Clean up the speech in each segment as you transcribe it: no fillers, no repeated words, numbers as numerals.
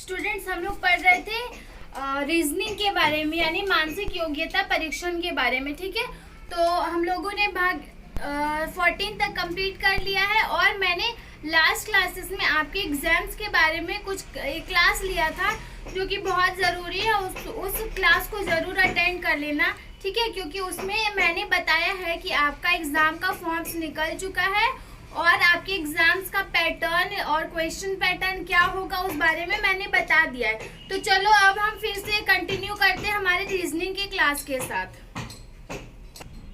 Students हम लोग पढ़ रहे थे रीजनिंग के बारे में, यानी मानसिक योग्यता परीक्षण के बारे में। ठीक है, तो हम लोगों ने भाग 14 तक कंप्लीट कर लिया है और मैंने लास्ट क्लासेस में आपके एग्जाम्स के बारे में कुछ क्लास लिया था जो कि बहुत ज़रूरी है। उस क्लास को ज़रूर अटेंड कर लेना, ठीक है, क्योंकि उसमें मैंने बताया है कि आपका एग्ज़ाम का फॉर्म्स निकल चुका है और आपके एग्जाम्स का पैटर्न और क्वेश्चन पैटर्न क्या होगा उस बारे में मैंने बता दिया है। तो चलो अब हम फिर से कंटिन्यू करते हैं हमारे रीजनिंग के क्लास के साथ।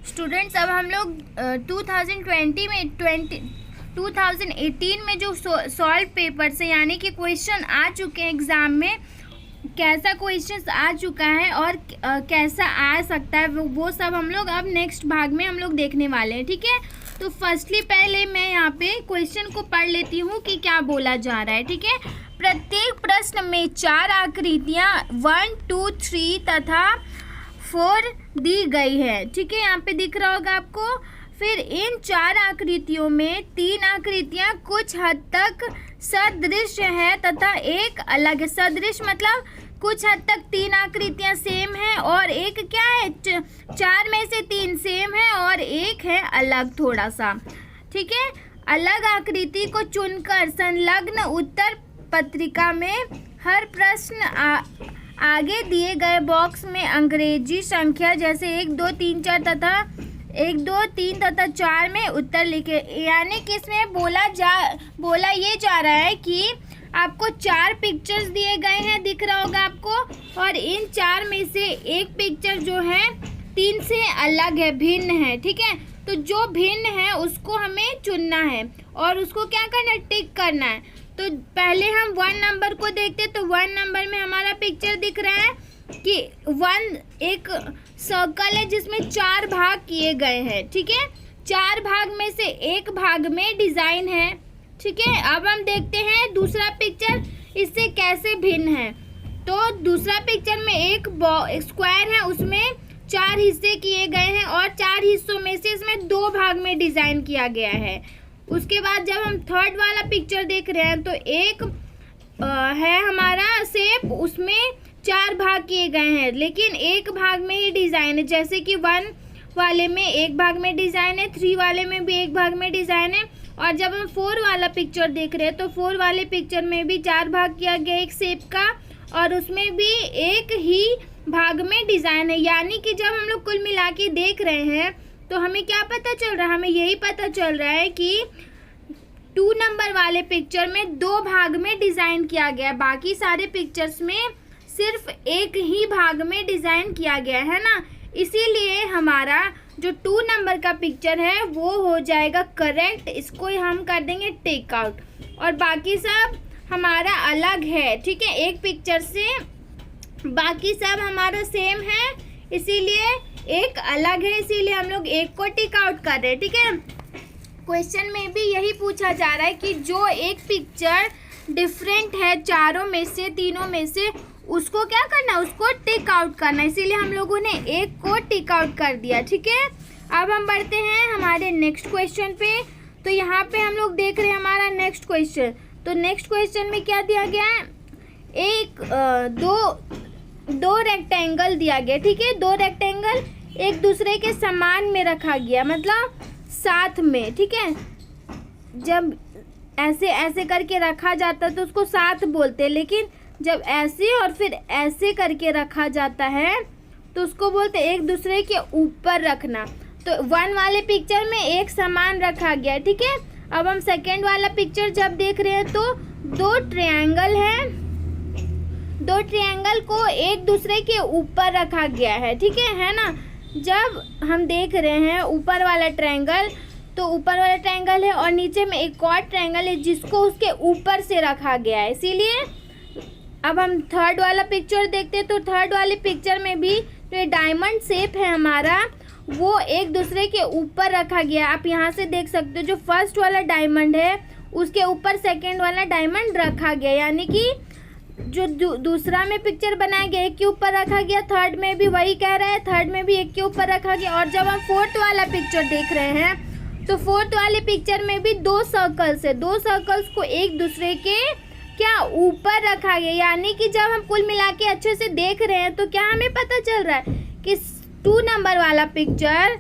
स्टूडेंट्स, अब हम लोग 2018 में जो सॉल्व पेपर से यानी कि क्वेश्चन आ चुके हैं एग्ज़ाम में, कैसा क्वेश्चन आ चुका है और कैसा आ सकता है वो सब हम लोग अब नेक्स्ट भाग में हम लोग देखने वाले हैं। ठीक है, तो फर्स्टली पहले मैं यहाँ पे क्वेश्चन को पढ़ लेती हूँ कि क्या बोला जा रहा है। ठीक है, प्रत्येक प्रश्न में 4 आकृतियाँ 1, 2, 3 तथा 4 दी गई है। ठीक है, यहाँ पे दिख रहा होगा आपको। फिर इन 4 आकृतियों में 3 आकृतियाँ कुछ हद तक सदृश है तथा एक अलग है। सदृश मतलब कुछ हद तक 3 आकृतियाँ सेम है और एक क्या है, 4 में से 3 सेम है और एक है अलग थोड़ा सा। ठीक है, अलग आकृति को चुनकर संलग्न उत्तर पत्रिका में हर प्रश्न आगे दिए गए बॉक्स में अंग्रेजी संख्या जैसे 1, 2, 3, 4 तथा 1, 2, 3 तथा 4 में उत्तर लिखे। यानी कि इसमें बोला ये जा रहा है कि आपको 4 पिक्चर्स दिए गए हैं, दिख रहा होगा आपको, और इन 4 में से एक पिक्चर जो है 3 से अलग है, भिन्न है। ठीक है, तो जो भिन्न है उसको हमें चुनना है और उसको क्या करना है, टिक करना है। तो पहले हम 1 नंबर को देखते, तो 1 नंबर में हमारा पिक्चर दिख रहा है कि 1 एक सर्कल है जिसमें 4 भाग किए गए हैं। ठीक है, 4 भाग में से एक भाग में डिज़ाइन है। ठीक है, अब हम देखते हैं दूसरा पिक्चर इससे कैसे भिन्न है। तो दूसरा पिक्चर में एक स्क्वायर है, उसमें 4 हिस्से किए गए हैं और 4 हिस्सों में से इसमें 2 भाग में डिज़ाइन किया गया है। उसके बाद जब हम थर्ड वाला पिक्चर देख रहे हैं तो एक है हमारा शेप, उसमें 4 भाग किए गए हैं लेकिन एक भाग में ही डिज़ाइन है। जैसे कि 1 वाले में एक भाग में डिज़ाइन है, 3 वाले में भी एक भाग में डिज़ाइन है, और जब हम 4 वाला पिक्चर देख रहे हैं तो 4 वाले पिक्चर में भी 4 भाग किया गया एक शेप का और उसमें भी एक ही भाग में डिज़ाइन है। यानी कि जब हम लोग कुल मिला के देख रहे हैं तो हमें क्या पता चल रहा है, हमें यही पता चल रहा है कि 2 नंबर वाले पिक्चर में 2 भाग में डिज़ाइन किया गया, बाकी सारे पिक्चर्स में सिर्फ एक ही भाग में डिज़ाइन किया गया है ना। इसीलिए हमारा जो 2 नंबर का पिक्चर है वो हो जाएगा करेक्ट, इसको हम कर देंगे टेक आउट, और बाकी सब हमारा अलग है। ठीक है, एक पिक्चर से बाकी सब हमारा सेम है, इसीलिए एक अलग है, इसीलिए हम लोग एक को टिक आउट कर रहे हैं। ठीक है, क्वेश्चन में भी यही पूछा जा रहा है कि जो एक पिक्चर डिफरेंट है चारों में से, तीनों में से, उसको क्या करना, उसको टिक आउट करना, इसीलिए हम लोगों ने एक को टिक आउट कर दिया। ठीक है, अब हम बढ़ते हैं हमारे नेक्स्ट क्वेश्चन पे। तो यहाँ पे हम लोग देख रहे हैं हमारा नेक्स्ट क्वेश्चन। तो नेक्स्ट क्वेश्चन में क्या दिया गया है, दो रेक्टेंगल दिया गया। ठीक है, 2 रेक्टेंगल एक दूसरे के समान में रखा गया, मतलब साथ में। ठीक है, जब ऐसे ऐसे करके रखा जाता है तो उसको साथ बोलते हैं, लेकिन जब ऐसे और फिर ऐसे करके रखा जाता है तो उसको बोलते हैं एक दूसरे के ऊपर रखना। तो 1 वाले पिक्चर में एक समान रखा गया। ठीक है, अब हम सेकेंड वाला पिक्चर जब देख रहे हैं तो 2 ट्रायंगल है, 2 ट्रायंगल को एक दूसरे के ऊपर रखा गया है। ठीक है ना। जब हम देख रहे हैं ऊपर वाला ट्रायंगल, तो ऊपर वाला ट्रायंगल है और नीचे में एक और ट्रायंगल है जिसको उसके ऊपर से रखा गया है। इसीलिए अब हम थर्ड वाला पिक्चर देखते हैं तो थर्ड वाले पिक्चर में भी जो ये डायमंड शेप है हमारा, वो एक दूसरे के ऊपर रखा गया। आप यहाँ से देख सकते हो जो फर्स्ट वाला डायमंड है उसके ऊपर सेकेंड वाला डायमंड रखा गया, यानी कि जो दूसरा में पिक्चर बनाया गया एक के ऊपर रखा गया, थर्ड में भी वही कह रहा है, थर्ड में भी एक के ऊपर रखा गया। और जब हम फोर्थ वाला पिक्चर देख रहे हैं तो फोर्थ वाले पिक्चर में भी 2 सर्कल्स है, 2 सर्कल्स को एक दूसरे के क्या ऊपर रखा गया, यानी कि जब हम कुल मिला के अच्छे से देख रहे हैं तो क्या हमें पता चल रहा है कि 2 नंबर वाला पिक्चर,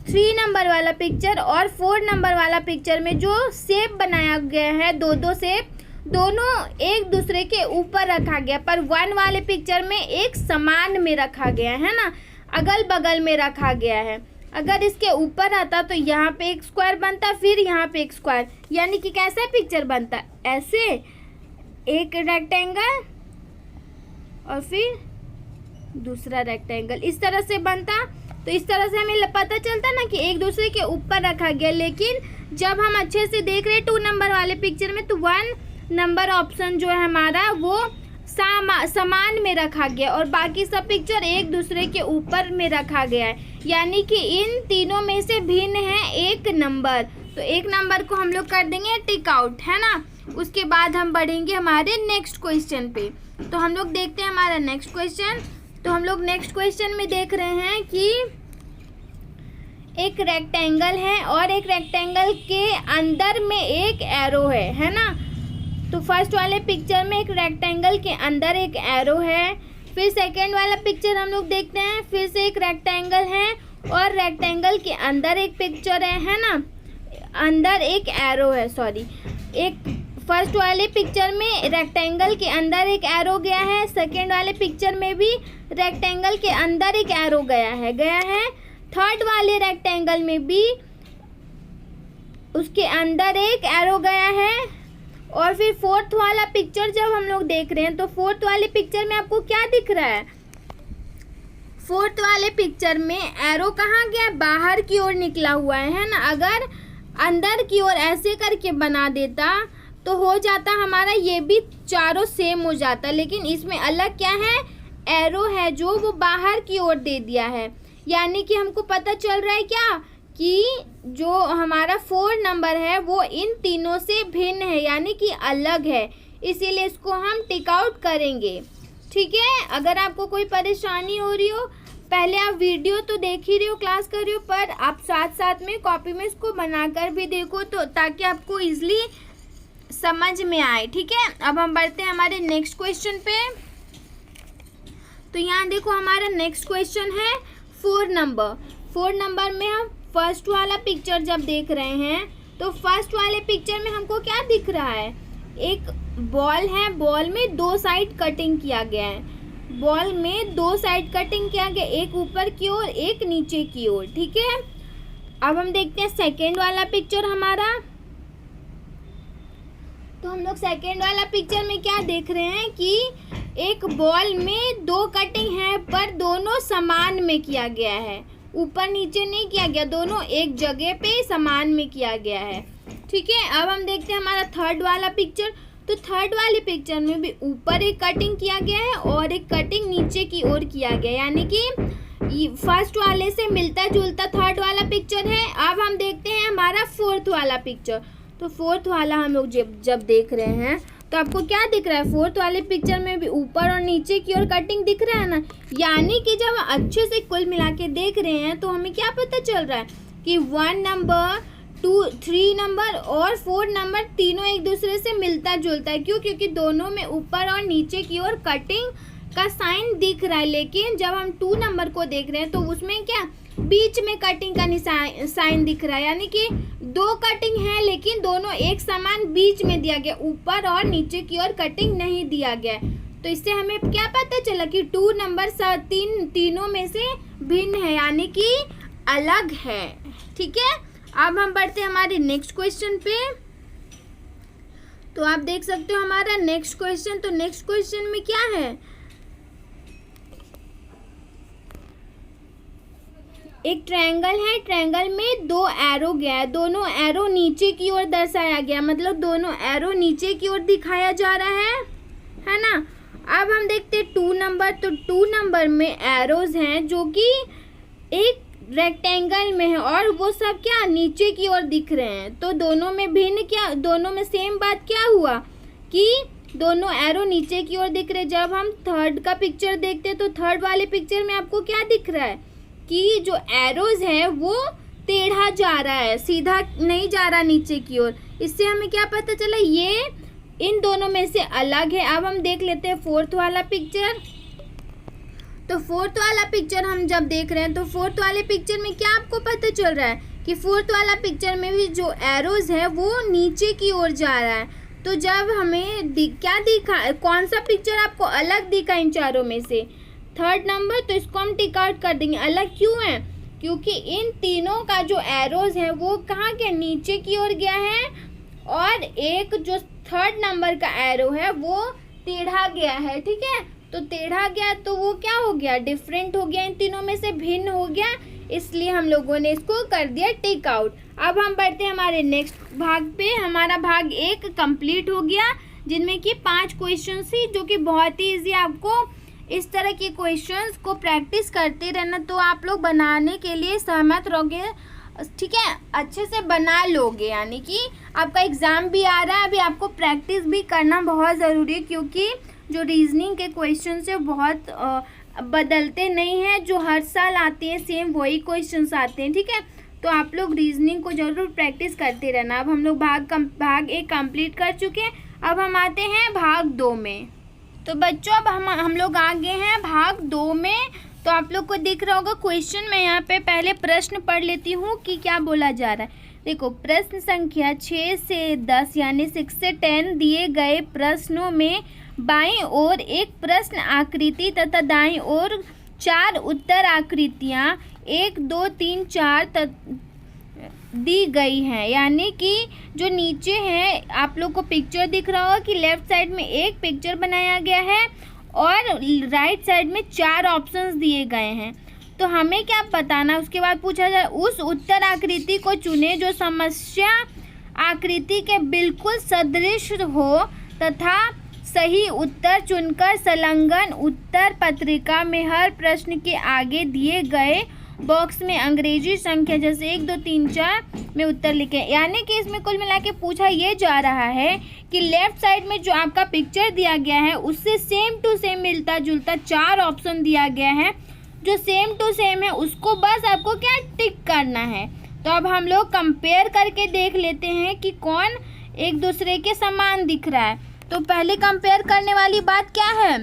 3 नंबर वाला पिक्चर और 4 नंबर वाला पिक्चर में जो शेप बनाया गया है, दो शेप, दोनों एक दूसरे के ऊपर रखा गया, पर 1 वाले पिक्चर में एक समान में रखा गया है ना, अगल बगल में रखा गया है। अगर इसके ऊपर आता तो यहाँ पे एक स्क्वायर बनता, फिर यहाँ पे एक स्क्वायर, यानी कि कैसा पिक्चर बनता, ऐसे एक रेक्टेंगल और फिर दूसरा रेक्टेंगल, इस तरह से बनता। तो इस तरह से हमें पता चलता ना कि एक दूसरे के ऊपर रखा गया। लेकिन जब हम अच्छे से देख रहे 2 नंबर वाले पिक्चर में तो 1 नंबर ऑप्शन जो है हमारा वो समान में रखा गया और बाकी सब पिक्चर एक दूसरे के ऊपर में रखा गया है, यानी कि इन तीनों में से भिन्न है एक नंबर। तो एक नंबर को हम लोग कर देंगे टिक आउट, है ना। उसके बाद हम बढ़ेंगे हमारे नेक्स्ट क्वेश्चन पे। तो हम लोग देखते हैं हमारा नेक्स्ट क्वेश्चन। तो हम लोग नेक्स्ट क्वेश्चन में देख रहे हैं कि एक रेक्टेंगल है और एक रेक्टेंगल के अंदर में एक एरो है ना। तो फर्स्ट वाले पिक्चर में एक रेक्टेंगल के अंदर एक एरो है। फिर सेकंड वाला पिक्चर हम लोग देखते हैं, फिर से एक रेक्टेंगल है और रेक्टेंगल के अंदर एक पिक्चर है ना, अंदर एक एरो है, सॉरी। एक फर्स्ट वाले पिक्चर में रेक्टेंगल के अंदर एक एरो गया है, सेकंड वाले पिक्चर में भी रेक्टेंगल के अंदर एक एरो गया है। थर्ड वाले रेक्टेंगल में भी उसके अंदर एक एरो गया है। और फिर फोर्थ वाला पिक्चर जब हम लोग देख रहे हैं तो फोर्थ वाले पिक्चर में आपको क्या दिख रहा है, फोर्थ वाले पिक्चर में एरो कहाँ गया, बाहर की ओर निकला हुआ है ना। अगर अंदर की ओर ऐसे करके बना देता तो हो जाता हमारा, ये भी चारों सेम हो जाता, लेकिन इसमें अलग क्या है, एरो है जो वो बाहर की ओर दे दिया है। यानी कि हमको पता चल रहा है क्या कि जो हमारा 4 नंबर है वो इन तीनों से भिन्न है, यानी कि अलग है, इसीलिए इसको हम टिक आउट करेंगे। ठीक है। अगर आपको कोई परेशानी हो रही हो, पहले आप वीडियो तो देख ही रहे हो, क्लास कर रहे हो, पर आप साथ साथ में कॉपी में इसको बनाकर भी देखो, तो ताकि आपको इजली समझ में आए। ठीक है। अब हम बढ़ते हैं हमारे नेक्स्ट क्वेश्चन पे। तो यहाँ देखो हमारा नेक्स्ट क्वेश्चन है 4 नंबर। 4 नंबर में हम फर्स्ट वाला पिक्चर जब देख रहे हैं तो फर्स्ट वाले पिक्चर में हमको क्या दिख रहा है, एक बॉल है, बॉल में 2 साइड कटिंग किया गया है, बॉल में 2 साइड कटिंग किया गया, एक ऊपर की ओर एक नीचे की ओर। ठीक है। अब हम देखते हैं सेकेंड वाला पिक्चर हमारा। तो हम लोग सेकेंड वाला पिक्चर में क्या देख रहे हैं कि एक बॉल में 2 कटिंग है, पर दोनों समान में किया गया है, ऊपर नीचे नहीं किया गया, दोनों एक जगह पे समान में किया गया है। ठीक है। अब हम देखते हैं हमारा थर्ड वाला पिक्चर। तो थर्ड वाले पिक्चर में भी ऊपर एक कटिंग किया गया है और एक कटिंग नीचे की ओर किया गया, यानी कि फर्स्ट वाले से मिलता जुलता थर्ड वाला पिक्चर है। अब हम देखते हैं हमारा फोर्थ वाला पिक्चर। तो फोर्थ वाला हम लोग जब देख रहे हैं तो आपको क्या दिख रहा है, फोर्थ वाले पिक्चर में भी ऊपर और नीचे की ओर कटिंग दिख रहा है ना। यानी कि जब अच्छे से कुल मिला के देख रहे हैं तो हमें क्या पता चल रहा है कि 1 नंबर, 2, 3 नंबर और 4 नंबर तीनों एक दूसरे से मिलता जुलता है। क्यों? क्योंकि दोनों में ऊपर और नीचे की ओर कटिंग का साइन दिख रहा है। लेकिन जब हम 2 नंबर को देख रहे हैं तो उसमें क्या, बीच में कटिंग का साइन दिख रहा है, यानी कि 2 कटिंग है लेकिन दोनों एक समान बीच में दिया गया, ऊपर और नीचे की ओर कटिंग नहीं दिया गया। तो इससे हमें क्या पता चला कि 2 नंबर तीनों में से भिन्न है, यानी कि अलग है। ठीक है। अब हम बढ़ते हैं हमारे नेक्स्ट क्वेश्चन पे। तो आप देख सकते हो हमारा नेक्स्ट क्वेश्चन। तो नेक्स्ट क्वेश्चन में क्या है, एक ट्रायंगल है, ट्रायंगल में 2 एरो गया है, दोनों एरो नीचे की ओर दर्शाया गया, मतलब दोनों एरो नीचे की ओर दिखाया जा रहा है ना। अब हम देखते हैं 2 नंबर। तो 2 नंबर में एरोज हैं जो कि एक रेक्टेंगल में है और वो सब क्या, नीचे की ओर दिख रहे हैं। तो दोनों में भिन्न क्या, दोनों में सेम बात क्या हुआ कि दोनों एरो नीचे की ओर दिख रहे हैं। जब हम थर्ड का पिक्चर देखते हैं तो थर्ड वाले पिक्चर में आपको क्या दिख रहा है कि जो एरोज है वो टेढ़ा जा रहा है, सीधा नहीं जा रहा नीचे की ओर। इससे हमें क्या पता चला, ये इन दोनों में से अलग है। अब हम देख लेते हैं फोर्थ वाला पिक्चर। तो फोर्थ वाला पिक्चर हम जब देख रहे हैं तो फोर्थ वाले पिक्चर में क्या आपको पता चल रहा है कि फोर्थ वाला पिक्चर में भी जो एरोज है वो नीचे की ओर जा रहा है। तो जब हमें क्या दिखा, कौन सा पिक्चर आपको अलग दिखा इन चारों में से? Third number. तो इसको हम टिक आउट कर देंगे। अलग क्यों है? क्योंकि इन तीनों का जो एरोज है वो कहाँ के नीचे की ओर गया है, और एक जो थर्ड नंबर का एरो है वो टेढ़ा गया है। ठीक है, तो टेढ़ा गया तो वो क्या हो गया? डिफरेंट हो गया, इन तीनों में से भिन्न हो गया, इसलिए हम लोगों ने इसको कर दिया टिक आउट। अब हम बढ़ते हैं हमारे नेक्स्ट भाग पे। हमारा भाग 1 कंप्लीट हो गया, जिनमें कि 5 क्वेश्चन थी जो कि बहुत ही ईजी। आपको इस तरह के क्वेश्चंस को प्रैक्टिस करते रहना तो आप लोग बनाने के लिए सहमत रहोगे। ठीक है, अच्छे से बना लोगे, यानी कि आपका एग्ज़ाम भी आ रहा है, अभी आपको प्रैक्टिस भी करना बहुत ज़रूरी है, क्योंकि जो रीजनिंग के क्वेश्चन से बहुत बदलते नहीं हैं, जो हर साल आते हैं सेम वही क्वेश्चंस आते हैं। ठीक है, तो आप लोग रीजनिंग को ज़रूर प्रैक्टिस करते रहना। अब हम लोग भाग 1 कंप्लीट कर चुके हैं। अब हम आते हैं भाग 2 में। तो बच्चों अब हम लोग आ गए हैं भाग 2 में। तो आप लोग को दिख रहा होगा क्वेश्चन। मैं यहाँ पे पहले प्रश्न पढ़ लेती हूँ कि क्या बोला जा रहा है। देखो, प्रश्न संख्या 6 से 10 यानी 6 से 10 दिए गए प्रश्नों में बाईं ओर एक प्रश्न आकृति तथा दाईं ओर 4 उत्तर आकृतियाँ 1, 2, 3, 4 दी गई हैं। यानी कि जो नीचे है आप लोग को पिक्चर दिख रहा होगा कि लेफ्ट साइड में एक पिक्चर बनाया गया है और राइट साइड में 4 ऑप्शंस दिए गए हैं। तो हमें क्या बताना, उसके बाद पूछा जाए उस उत्तर आकृति को चुने जो समस्या आकृति के बिल्कुल सदृश हो तथा सही उत्तर चुनकर संलग्न उत्तर पत्रिका में हर प्रश्न के आगे दिए गए बॉक्स में अंग्रेजी संख्या जैसे 1, 2, 3, 4 में उत्तर लिखें। यानी कि इसमें कुल मिला के पूछा ये जा रहा है कि लेफ्ट साइड में जो आपका पिक्चर दिया गया है उससे सेम टू सेम मिलता जुलता 4 ऑप्शन दिया गया है। जो सेम टू सेम है उसको बस आपको क्या टिक करना है। तो अब हम लोग कंपेयर करके देख लेते हैं कि कौन एक दूसरे के समान दिख रहा है। तो पहले कंपेयर करने वाली बात क्या है,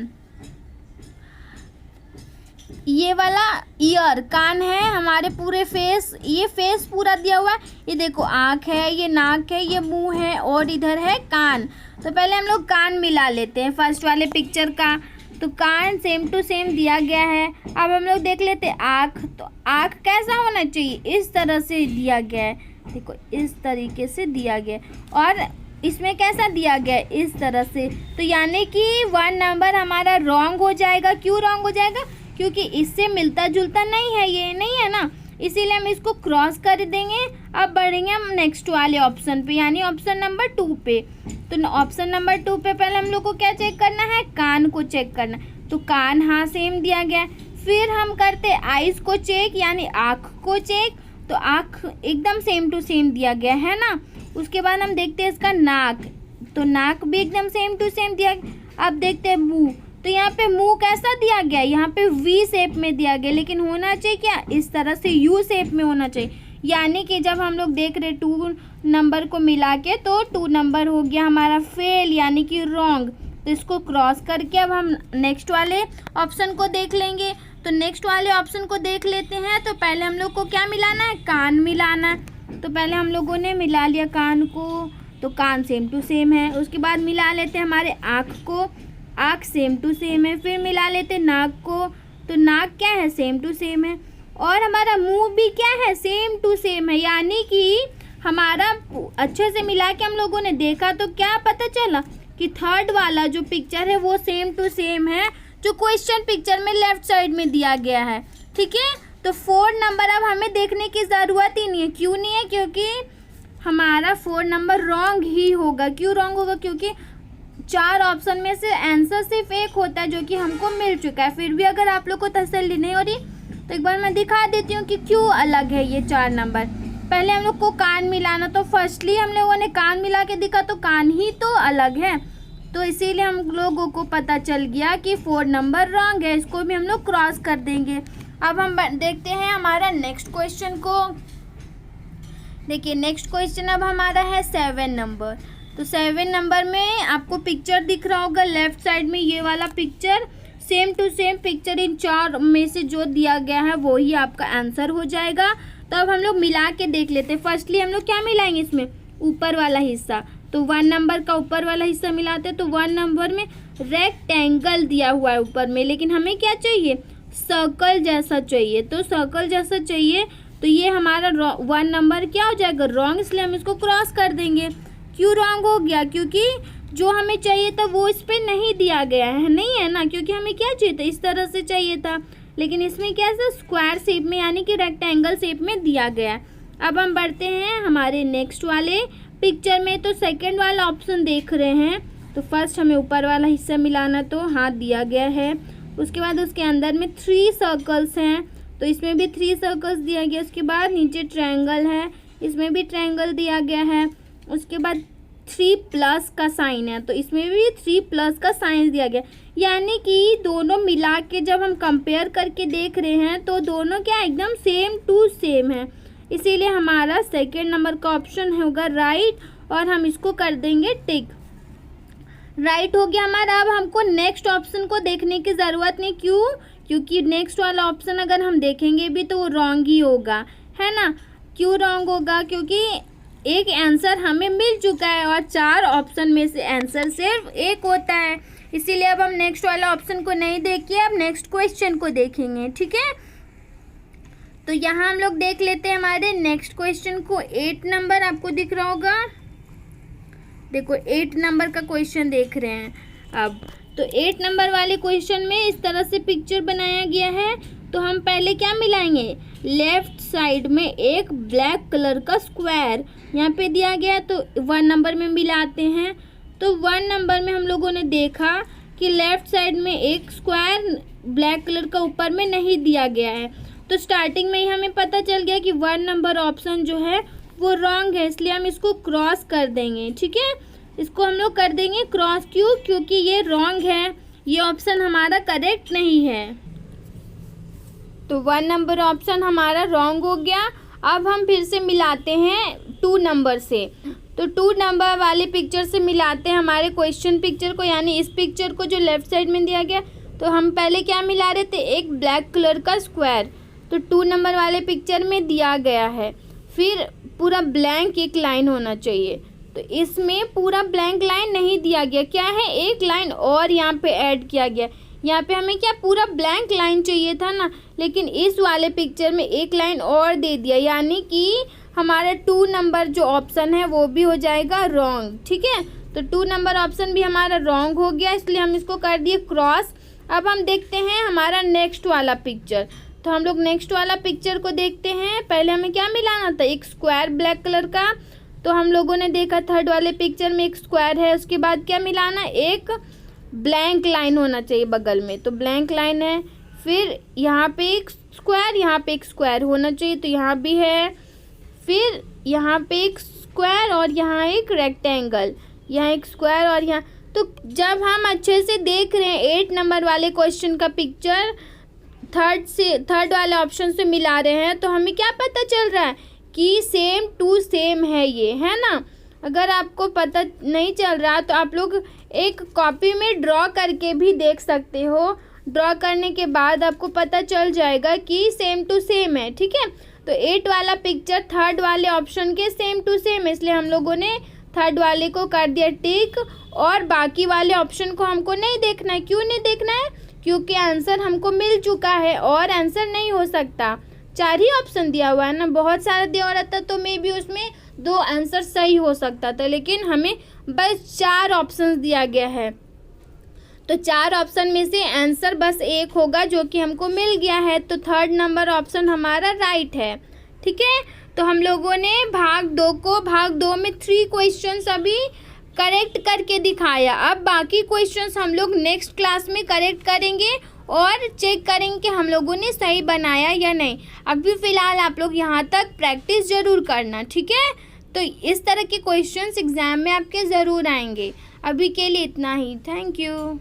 ये वाला ईयर कान है हमारे पूरे फेस, ये फेस पूरा दिया हुआ है। ये देखो आँख है, ये नाक है, ये मुंह है और इधर है कान। तो पहले हम लोग कान मिला लेते हैं फर्स्ट वाले पिक्चर का। तो कान सेम टू सेम दिया गया है। अब हम लोग देख लेते हैं आँख। तो आँख कैसा होना चाहिए, इस तरह से दिया गया है। देखो इस तरीके से दिया गया है, और इसमें कैसा दिया गया है, इस तरह से। तो यानी कि 1 नंबर हमारा रॉन्ग हो जाएगा। क्यों रॉन्ग हो जाएगा, क्योंकि इससे मिलता जुलता नहीं है, ये नहीं है ना, इसीलिए हम इसको क्रॉस कर देंगे। अब बढ़ेंगे हम नेक्स्ट वाले ऑप्शन पे, यानी ऑप्शन नंबर 2 पे। तो ऑप्शन नंबर 2 पे पहले हम लोग को क्या चेक करना है, कान को चेक करना। तो कान हाँ सेम दिया गया है। फिर हम करते आईज को चेक, यानी आँख को चेक। तो आँख एकदम सेम टू सेम दिया गया है ना। उसके बाद हम देखते हैं इसका नाक। तो नाक भी एकदम सेम टू सेम दिया गया। अब देखते हैं मुँह। तो यहाँ पे मुंह कैसा दिया गया, यहाँ पे वी शेप में दिया गया, लेकिन होना चाहिए क्या, इस तरह से यू शेप में होना चाहिए। यानी कि जब हम लोग देख रहे 2 नंबर को मिला के तो 2 नंबर हो गया हमारा फेल, यानी कि रॉन्ग। तो इसको क्रॉस करके अब हम नेक्स्ट वाले ऑप्शन को देख लेंगे। तो नेक्स्ट वाले ऑप्शन को देख लेते हैं। तो पहले हम लोग को क्या मिलाना है, कान मिलाना है। तो पहले हम लोगों ने मिला लिया कान को, तो कान सेम टू सेम है। उसके बाद मिला लेते हैं हमारे आँख को, आँख सेम टू सेम है। फिर मिला लेते नाक को, तो नाक क्या है, सेम टू सेम है। और हमारा मुंह भी क्या है, सेम टू सेम है। यानी कि हमारा अच्छे से मिला के हम लोगों ने देखा तो क्या पता चला कि थर्ड वाला जो पिक्चर है वो सेम टू सेम है जो क्वेश्चन पिक्चर में लेफ्ट साइड में दिया गया है। ठीक है, तो 4 नंबर अब हमें देखने की ज़रूरत ही नहीं है। क्यों नहीं है, क्योंकि हमारा 4 नंबर रॉन्ग ही होगा। क्यों रॉन्ग होगा, क्योंकि 4 ऑप्शन में से आंसर सिर्फ एक होता है जो कि हमको मिल चुका है। फिर भी अगर आप लोग को तसल्ली नहीं हो रही तो एक बार मैं दिखा देती हूँ कि क्यों अलग है ये 4 नंबर। पहले हम लोग को कान मिलाना, तो फर्स्टली हम लोगों ने कान मिला के दिखा तो कान ही तो अलग है, तो इसीलिए हम लोगों को पता चल गया कि 4 नंबर रॉन्ग है। इसको भी हम लोग क्रॉस कर देंगे। अब हम देखते हैं हमारा नेक्स्ट क्वेश्चन को। देखिए नेक्स्ट क्वेश्चन अब हमारा है 7 नंबर। तो 7 नंबर में आपको पिक्चर दिख रहा होगा लेफ्ट साइड में, ये वाला picture same to same picture इन 4 में से जो दिया गया है वो ही आपका आंसर हो जाएगा। तो अब हम लोग मिला के देख लेते हैं। फर्स्टली हम लोग क्या मिलाएंगे इसमें, ऊपर वाला हिस्सा। तो 1 नंबर का ऊपर वाला हिस्सा मिलाते हैं। तो 1 नंबर में रेक्टेंगल दिया हुआ है ऊपर में, लेकिन हमें क्या चाहिए, सर्कल जैसा चाहिए। तो सर्कल जैसा चाहिए तो ये हमारा 1 नंबर क्या हो जाएगा, रॉन्ग, इसलिए हम इसको क्रॉस कर देंगे। क्यों रॉन्ग हो गया, क्योंकि जो हमें चाहिए था वो इस पर नहीं दिया गया है, नहीं है ना, क्योंकि हमें क्या चाहिए था, इस तरह से चाहिए था, लेकिन इसमें कैसा स्क्वायर शेप में यानी कि रेक्टेंगल शेप में दिया गया है। अब हम बढ़ते हैं हमारे नेक्स्ट वाले पिक्चर में। तो सेकंड वाला ऑप्शन देख रहे हैं। तो फर्स्ट हमें ऊपर वाला हिस्सा मिलाना, तो हाथ दिया गया है। उसके बाद उसके अंदर में 3 सर्कल्स हैं, तो इसमें भी 3 सर्कल्स दिया गया। उसके बाद नीचे ट्रायंगल है, इसमें भी ट्रायंगल दिया गया है। उसके बाद 3 प्लस का साइन है, तो इसमें भी 3 प्लस का साइन दिया गया। यानी कि दोनों मिला के जब हम कंपेयर करके देख रहे हैं तो दोनों क्या एकदम सेम टू सेम है, इसीलिए हमारा सेकंड नंबर का ऑप्शन होगा राइट, और हम इसको कर देंगे टिक। राइट हो गया हमारा। अब हमको नेक्स्ट ऑप्शन को देखने की ज़रूरत नहीं, क्यों, क्योंकि नेक्स्ट वाला ऑप्शन अगर हम देखेंगे भी तो वो रॉन्ग ही होगा, है ना। क्यों रॉन्ग होगा, क्योंकि एक आंसर हमें मिल चुका है और 4 ऑप्शन में से आंसर सिर्फ एक होता है, इसीलिए अब हम नेक्स्ट वाला ऑप्शन को नहीं देखिए, अब नेक्स्ट क्वेश्चन को देखेंगे, ठीक है। तो यहाँ हम लोग देख लेते हैं हमारे नेक्स्ट क्वेश्चन को। 8 नंबर आपको दिख रहा होगा, देखो 8 नंबर का क्वेश्चन देख रहे हैं अब। तो 8 नंबर वाले क्वेश्चन में इस तरह से पिक्चर बनाया गया है। तो हम पहले क्या मिलाएंगे, लेफ्ट साइड में एक ब्लैक कलर का स्क्वायर यहाँ पे दिया गया, तो 1 नंबर में मिलाते हैं। तो 1 नंबर में हम लोगों ने देखा कि लेफ्ट साइड में एक स्क्वायर ब्लैक कलर का ऊपर में नहीं दिया गया है, तो स्टार्टिंग में ही हमें पता चल गया कि 1 नंबर ऑप्शन जो है वो रॉन्ग है, इसलिए हम इसको क्रॉस कर देंगे, ठीक है। इसको हम लोग कर देंगे क्रॉस, क्यों, क्योंकि ये रॉन्ग है, ये ऑप्शन हमारा करेक्ट नहीं है। तो 1 नंबर ऑप्शन हमारा रॉन्ग हो गया। अब हम फिर से मिलाते हैं 2 नंबर से। तो 2 नंबर वाले पिक्चर से मिलाते हैं हमारे क्वेश्चन पिक्चर को, यानी इस पिक्चर को जो लेफ्ट साइड में दिया गया। तो हम पहले क्या मिला रहे थे, एक ब्लैक कलर का स्क्वायर, तो 2 नंबर वाले पिक्चर में दिया गया है। फिर पूरा ब्लैंक एक लाइन होना चाहिए, तो इसमें पूरा ब्लैंक लाइन नहीं दिया गया, क्या है, एक लाइन और यहाँ पे ऐड किया गया। यहाँ पे हमें क्या पूरा ब्लैंक लाइन चाहिए था ना, लेकिन इस वाले पिक्चर में एक लाइन और दे दिया, यानी कि हमारा 2 नंबर जो ऑप्शन है वो भी हो जाएगा रॉन्ग, ठीक है। तो 2 नंबर ऑप्शन भी हमारा रॉन्ग हो गया, इसलिए हम इसको कर दिए क्रॉस। अब हम देखते हैं हमारा नेक्स्ट वाला पिक्चर। तो हम लोग नेक्स्ट वाला पिक्चर को देखते हैं। पहले हमें क्या मिलाना था, एक स्क्वायर ब्लैक कलर का, तो हम लोगों ने देखा थर्ड वाले पिक्चर में एक स्क्वायर है। उसके बाद क्या मिलाना, एक ब्लैंक लाइन होना चाहिए बगल में, तो ब्लैंक लाइन है। फिर यहाँ पे एक स्क्वायर, यहाँ पे एक स्क्वायर होना चाहिए, तो यहाँ भी है। फिर यहाँ पे एक स्क्वायर और यहाँ एक रेक्टेंगल, यहाँ एक स्क्वायर और यहाँ। तो जब हम अच्छे से देख रहे हैं 8 नंबर वाले क्वेश्चन का पिक्चर थर्ड वाले ऑप्शन से मिला रहे हैं, तो हमें क्या पता चल रहा है कि सेम टू सेम है ये, है ना। अगर आपको पता नहीं चल रहा तो आप लोग एक कॉपी में ड्रॉ करके भी देख सकते हो। ड्रॉ करने के बाद आपको पता चल जाएगा कि सेम टू सेम है, ठीक है। तो 8 वाला पिक्चर थर्ड वाले ऑप्शन के सेम टू सेम है, इसलिए हम लोगों ने थर्ड वाले को कर दिया टिक, और बाकी वाले ऑप्शन को हमको नहीं देखना है। क्यों नहीं देखना है, क्योंकि आंसर हमको मिल चुका है और आंसर नहीं हो सकता। 4 ही ऑप्शन दिया हुआ है ना, बहुत सारा दिया रहता तो मे भी उसमें 2 आंसर सही हो सकता था, लेकिन हमें बस 4 ऑप्शन दिया गया है। तो 4 ऑप्शन में से आंसर बस एक होगा जो कि हमको मिल गया है, तो थर्ड नंबर ऑप्शन हमारा राइट है, ठीक है। तो हम लोगों ने भाग 2 में 3 क्वेश्चंस अभी करेक्ट करके दिखाया। अब बाकी क्वेश्चंस हम लोग नेक्स्ट क्लास में करेक्ट करेंगे और चेक करेंगे कि हम लोगों ने सही बनाया या नहीं। अभी फ़िलहाल आप लोग यहाँ तक प्रैक्टिस ज़रूर करना, ठीक है। तो इस तरह के क्वेश्चंस एग्ज़ाम में आपके ज़रूर आएंगे। अभी के लिए इतना ही, थैंक यू।